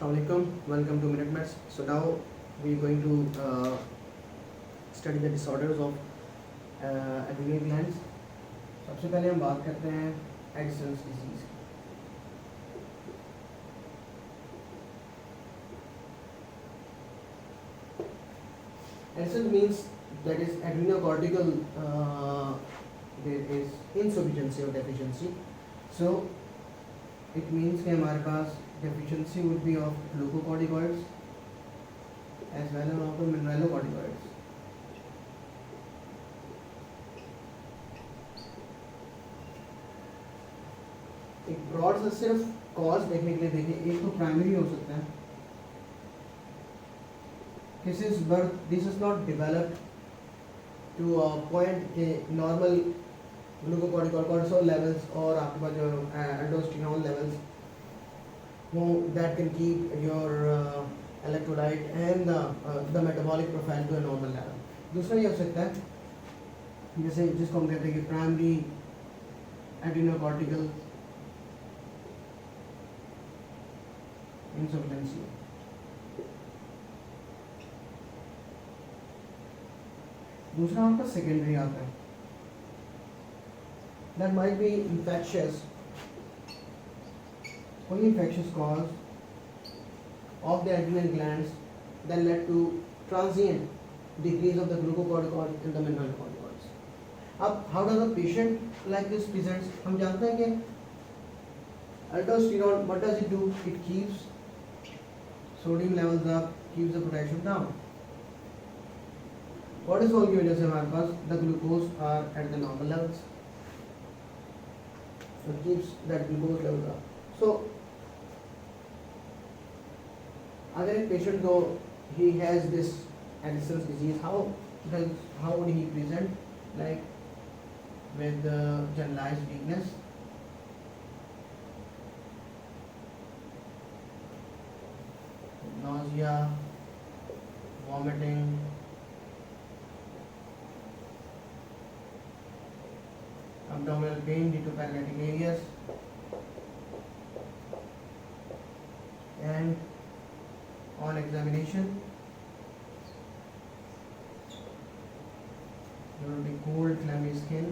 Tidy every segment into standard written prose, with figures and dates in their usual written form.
Assalamualaikum, welcome to Minute Maths. So now we are going to study the disorders of adrenal glands. सबसे पहले हम बात करते हैं एडिसन्स डिजीज की. Addison's means that is adrenocortical there is insufficiency or deficiency. So it means कि हमारे पास deficiency would be of glucocorticoids as well as of the mineralocorticoids. एक ब्रॉड से सिर्फ कॉज देखने के लिए देखिए, एक तो प्राइमरी हो सकता है. This is not developed to a point के normal glucocorticoid levels और आपके पास जो aldosterone levels that can keep your electrolyte and the metabolic profile to a normal level. दूसरा ये हो सकता है जैसे जिसको हम कहते हैं कि प्राइमरी adrenocortical insufficiency. दूसरा आपका सेकेंडरी आता है. That might be infectious, only infectious cause of the adrenal glands that led to transient decrease of the glucocorticoid and the mineralocorticoids. अब how does a patient like this presents? हम जानते हैं कि aldosterone, what does it do? It keeps sodium levels up, keeps the potassium down. What is all की वजह से हमारे पास the glucose are at the normal levels. So it keeps that glucose level up. So अगर एक patient को he has this Addison's disease, how would he present? Like with generalized weakness, nausea, vomiting, abdominal pain due to paralytic areas, and on examination there will be cold, clammy skin.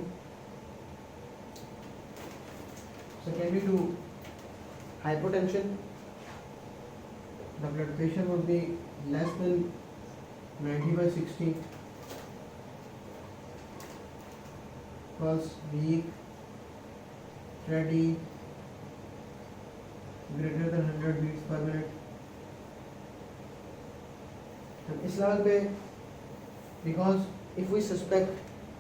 Secondary to hypotension, the blood pressure would be less than 90/60, pulse weak, steady, greater than 100 beats per minute. And इस level पे, because if we suspect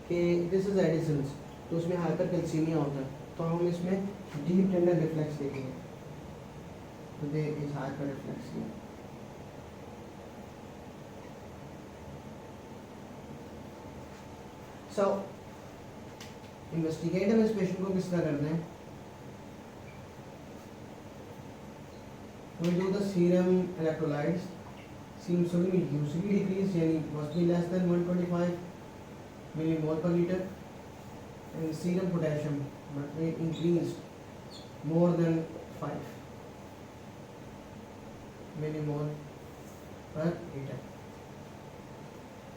कि this is Addison's, तो उसमें hypercalcemia होता है, तो हम इसमें deep tender reflex देखेंगे. So there is hyperreflexia. So investigate हम इस पेशेंट को किस तरह करते हैं. We do the serum electrolytes. Serum sodium usually decrease, यानी must be less than 125 millimole per liter, and serum potassium must be increased more than 5 millimole per liter.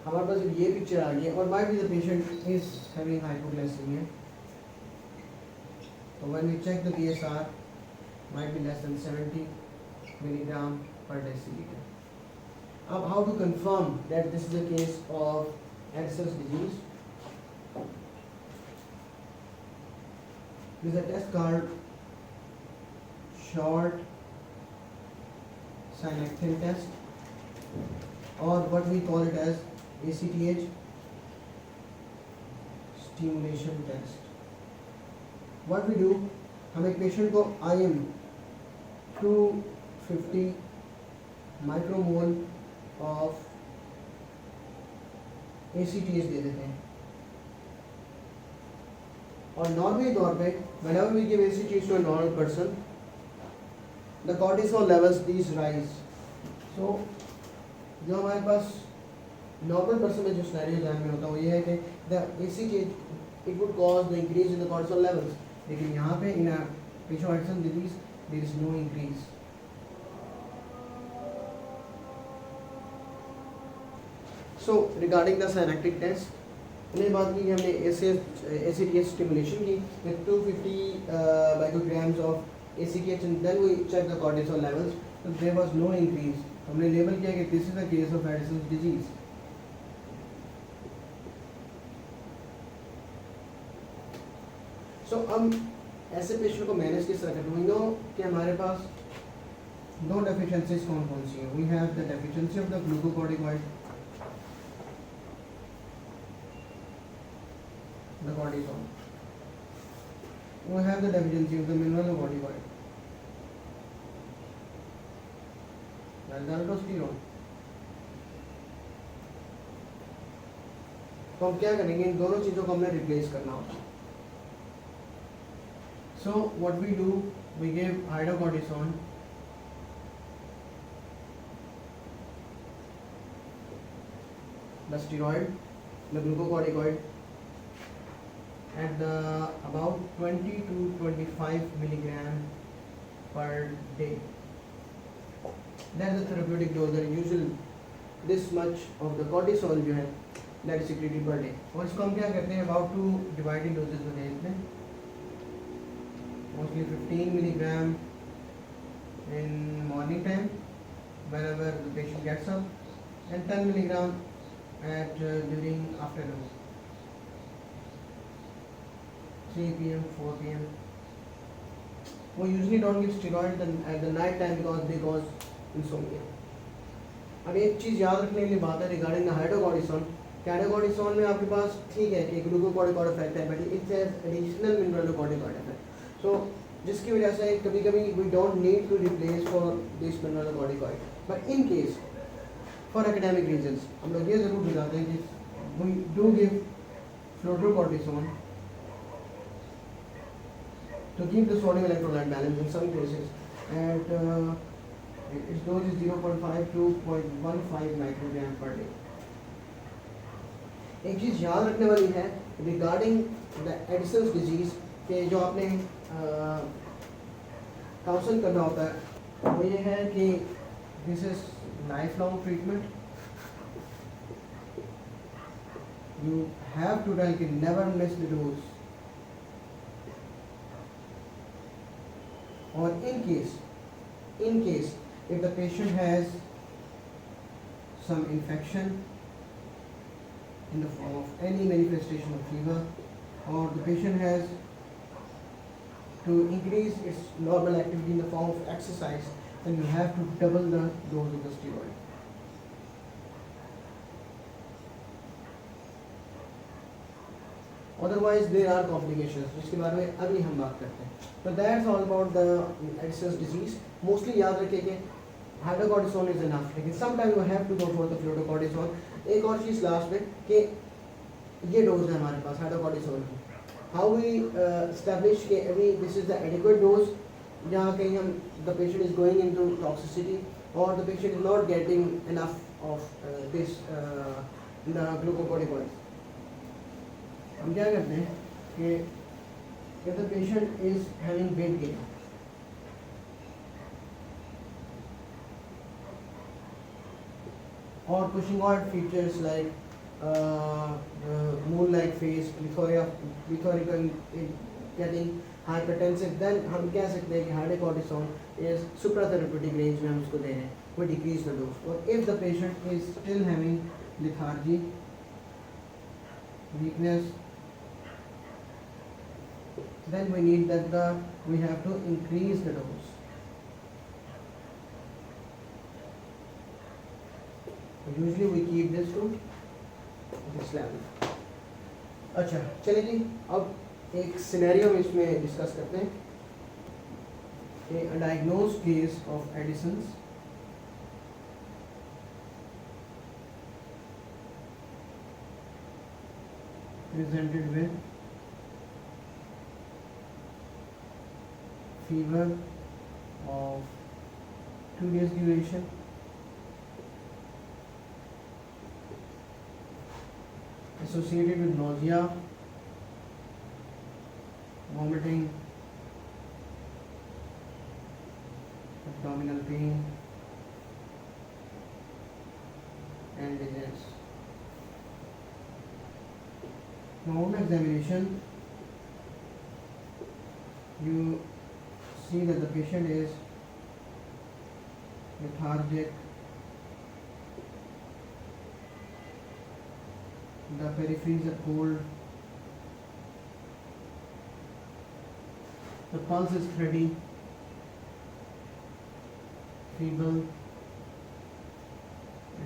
हमारे पास ये पिक्चर आ गई है और might be the patient is having hypoglycemia. So when we check the PSR, might be less than 70 milligram per deciliter. Now how to confirm that this is the case of Addison's disease? There is a test called short synectin test, or what we call it as ACTH stimulation test. What we do, हम एक patient को IM 250 micromole of ACTH दे देते हैं. और normally तौर पे whenever we give ACTH to a normal person, the cortisol levels these rise. So जो हमारे पास नॉर्मल पर्सन में जो सिनेरियो ध्यान में होता है वो ये है कि the ACTH it would cause the increase in the cortisol levels. लेकिन यहाँ पे in a patient with Addison's disease there is no increase. So regarding the synaptic test, हमने बात की कि हमने ACTH stimulation की with 250 micrograms of ACTH and then we checked the cortisol levels. So there was no increase. हमने label किया कि this is a case of Addison's disease. So हम ऐसे पेशेंट को मैनेज किस तरह करते हैं? We know कि हमारे पास दो deficiencies कौन कौन सी हैं? We have the deficiency of the glucocorticoid, the cortisol. We have the deficiency of the mineralocorticoid, that's the aldosterone. तो हम क्या करेंगे? इन दोनों चीज़ों को हमने रिप्लेस करना होता है. So what we do, we give hydrocortisone, the steroid, the glucocorticoid, at the about 20 to 25 milligram per day. That is the therapeutic dose, the usual this much of the cortisol जो है that is secreted per day. और इसको हम क्या करते हैं? About to divide in doses होते हैं इसमें. Mostly 15 milligram in morning time whenever the patient gets up, and 10 milligram at during afternoon, 3 p.m. 4 p.m. We usually don't give steroid at the night time because they cause insomnia. अब एक चीज़ याद रखने के लिए बात है रिगार्डिंग द हाइड्रोकॉर्टिसोन. हाइड्रोकॉर्टिसोन में आपके पास ठीक है कि ग्लूकोकॉर्टिकॉइड इफेक्ट है, but it's additional mineralocorticoid effect. So जिसकी वजह से कभी कभी we don't need to replace for this mineralocorticoid, but in case for academic reasons हम लोग ये ज़रूर बताते हैं कि we do give fludrocortisone to keep the sodium electrolyte balance in some cases, and its dose is 0.5 to 0.15 microgram per day. एक चीज़ याद रखने वाली है regarding the Addison's disease कि जो आपने काउंसल करना होता है वो ये है कि this is lifelong treatment. You have to tell कि नेवर मिस द डोज, और in case if the patient has some infection in the form of any manifestation of fever, or the patient has to increase its normal activity in the form of exercise, then you have to double the dose of the steroid. Otherwise there are complications जिसके बारे में अभी हम बात करते हैं. So that's all about the Addison's disease. Mostly याद रखिए कि हाइड्रोकॉर्टिसोन इज इनफ, लेकिन sometime you have to go for the fludrocortisone. एक और चीज़ लास्ट में कि ये डोज है हमारे पास हाइड्रोकॉर्टिसोन की. हाउ वी एस्टैब्लिश कि अभी this is the adequate dose, जहाँ कहीं हम the patient is going into toxicity और the patient is not getting enough of this the glucocorticoid. हम क्या करते हैं कि if the patient is having weight gain, or Cushingoid features like moon-like face, plethora getting hypertensive, then हम कह सकते हैं कि हाइड्रोकॉर्टिसोन is supratherapeutic range में हम उसको दे रहे हैं, we decrease the dose. Or if the patient is still having lethargy, weakness, then we need we have to increase the dose. Usually we keep this to this level. अच्छा चलिए जी, अब एक scenario में इसमें डिस्कस करते हैं कि a diagnosed case of Addison's presented with fever of 2 days duration, associated with nausea, vomiting, abdominal pain, and dizziness. Now on examination, you see that the patient is lethargic, the peripheries are cold, the pulse is steady, feeble,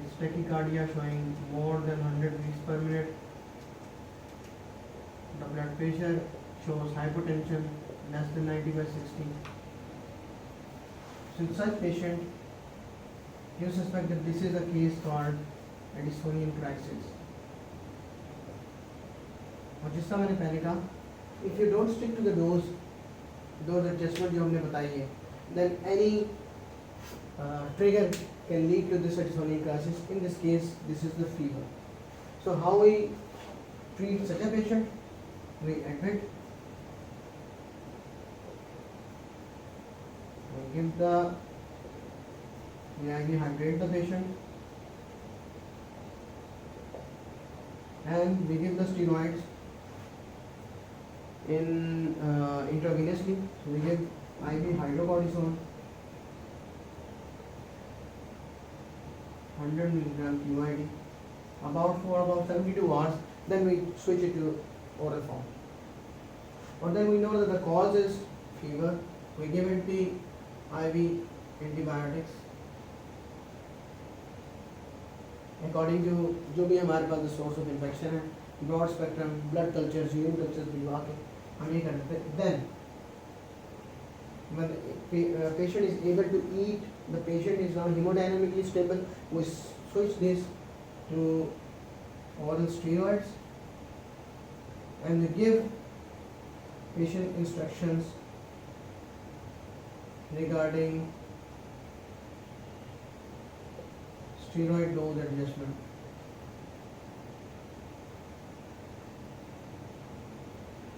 its tachycardia showing more than 100 beats per minute. The blood pressure shows hypotension less than 90/60. So in such patient, you suspect that this is a case called Addisonian crisis. और जिसका मैंने पहले कहा, if you don't stick to the dose adjustment जो हमने बताई है, then any trigger can lead to this Addisonian crisis. In this case, this is the fever. So how we treat such a patient? We admit, we hydrate the patient, and we give the steroids in intravenously. So we give IV hydrocortisone 100 milligram QID for about 72 hours. Then we switch it to oral form. Or then we know that the cause is fever. We give it the IV antibiotics according to जो भी हमारे पास the source of infection है, broad spectrum blood cultures, urine cultures भिजवा के हम ये करते हैं. Then when the patient is able to eat, the patient is now hemodynamically stable, we switch this to oral steroids and we give patient instructions regarding steroid dose adjustment.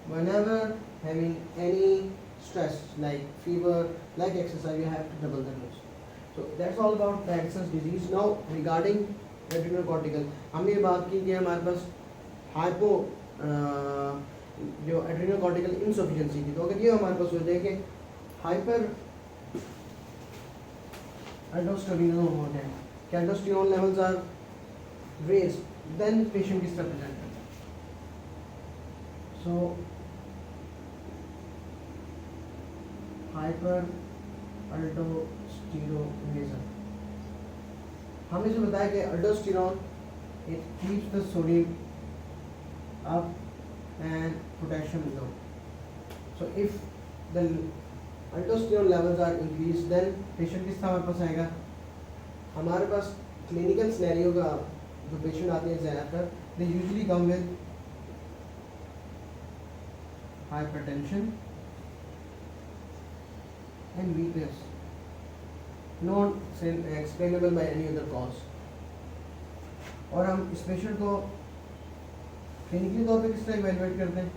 Whenever having any stress like fever, like exercise, you have to double the dose. So that's all about Parkinson's disease. Now regarding adrenocortical, हमने ये बात की कि हमारे पास hypo जो adrenocortical insufficiency थी, तो अगर ये हमारे पास हो जाए कि हाइपर aldosteronism hormone है, कि aldosterone levels are raised, then patient is represented. So hyperaldosteronism, हमने जो बताया कि aldosterone it keeps the sodium up and potassium low. So if the aldosterone levels are increased, then patient किस तरह हमारे पास आएगा? हमारे पास clinical scenario का जो patient आते हैं ज़्यादातर, they usually come with hypertension and weakness, not explainable by any other cause. और हम इस पेशेंट को क्लिनिकली तौर पे किस तरह इवैल्यूएट करते हैं?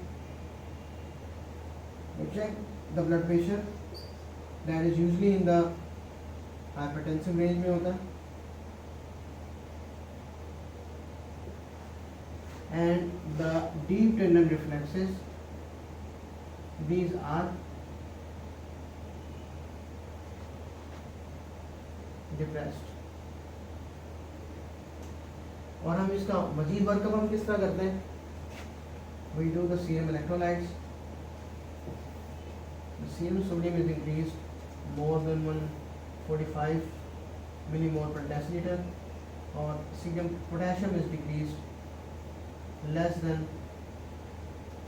We check the blood pressure that is usually in the hypertensive range में होता है, and the deep tendon reflexes, these are depressed. और हम इसका मजीद वर्कअप हम किस तरह करते हैं? We do the serum electrolytes. The serum sodium is increased more than 145 millimole per deciliter, or serum potassium is decreased less than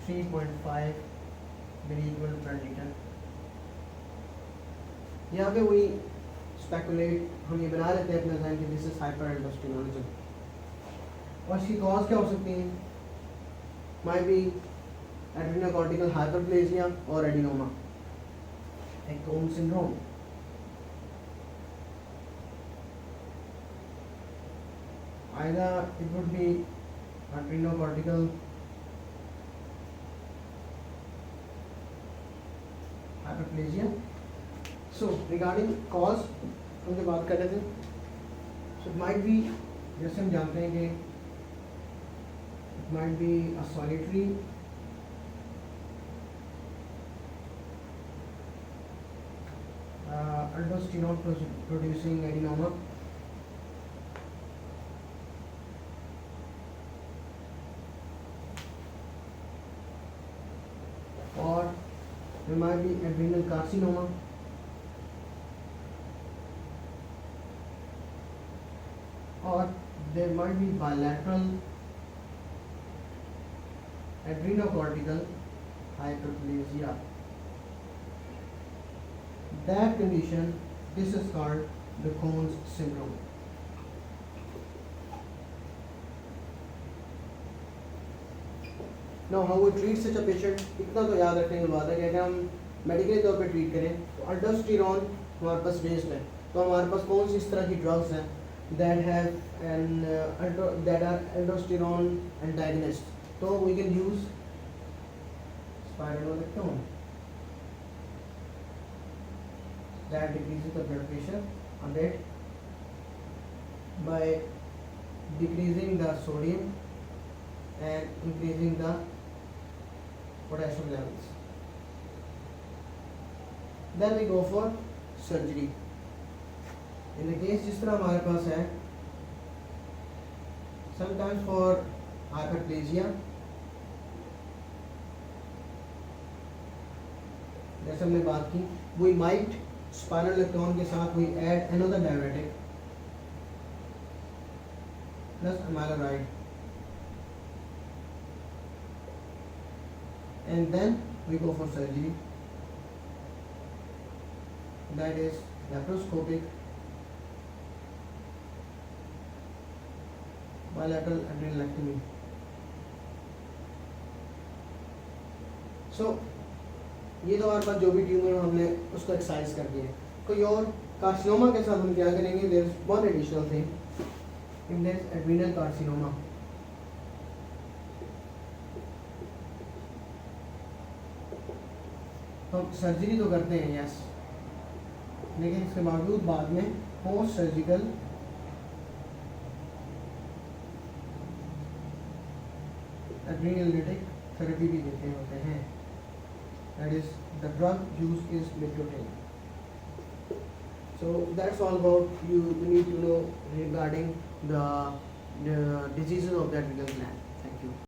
3.5 milliequal per liter. यहाँ पे we speculate, हम ये बना लेते हैं अपना ध्यान कि this is hyperaldosteronism. और इसकी कॉज क्या हो सकती है? Might be adrenocortical hyperplasia or adenoma, Econ syndrome. Either it would be adrenocortical hyperplasia. So regarding cause हम जो बात कर रहे थे, so it might be, जैसे हम जानते हैं कि might be a solitary aldosterone producing adenoma, or there might be adrenal carcinoma, or there might be bilateral adrenocortical hyperplasia. That condition, this is called the Cohen's syndrome. Now how we treat such a patient, इतना तो याद रखने की बात है कि अगर हम मेडिकली तौर पे ट्रीट करें तो अल्डोस्टेरॉन हमारे पास बेस्ड है, तो हमारे पास कौन सी इस तरह की ड्रग्स हैं that have that are aldosterone antagonist, तो we can use spironolactone that decreases the blood pressure a bit by decreasing the sodium and increasing the potassium levels. Then we go for surgery. In the case जिस तरह हमारे पास है, sometimes for hyperplasia, जैसे हमने बात की, we might spironolactone के साथ we add another diuretic plus amiloride, and then we go for surgery, that is laparoscopic bilateral adrenalectomy. So ये तो हमारे पास जो भी ट्यूमर हमने उसको एक्सरसाइज कर दिया. कोई और कार्सिनोमा के साथ हम क्या करेंगे, there is one additional thing, in this adrenal carcinoma. हम सर्जरी तो करते हैं यस, लेकिन इसके बावजूद बाद में पोस्ट सर्जिकल adrenalalytic therapy भी देते होते हैं. That is, the drug used is Lipotine. So that's all about you need to know regarding the diseases of the adrenal gland. Thank you.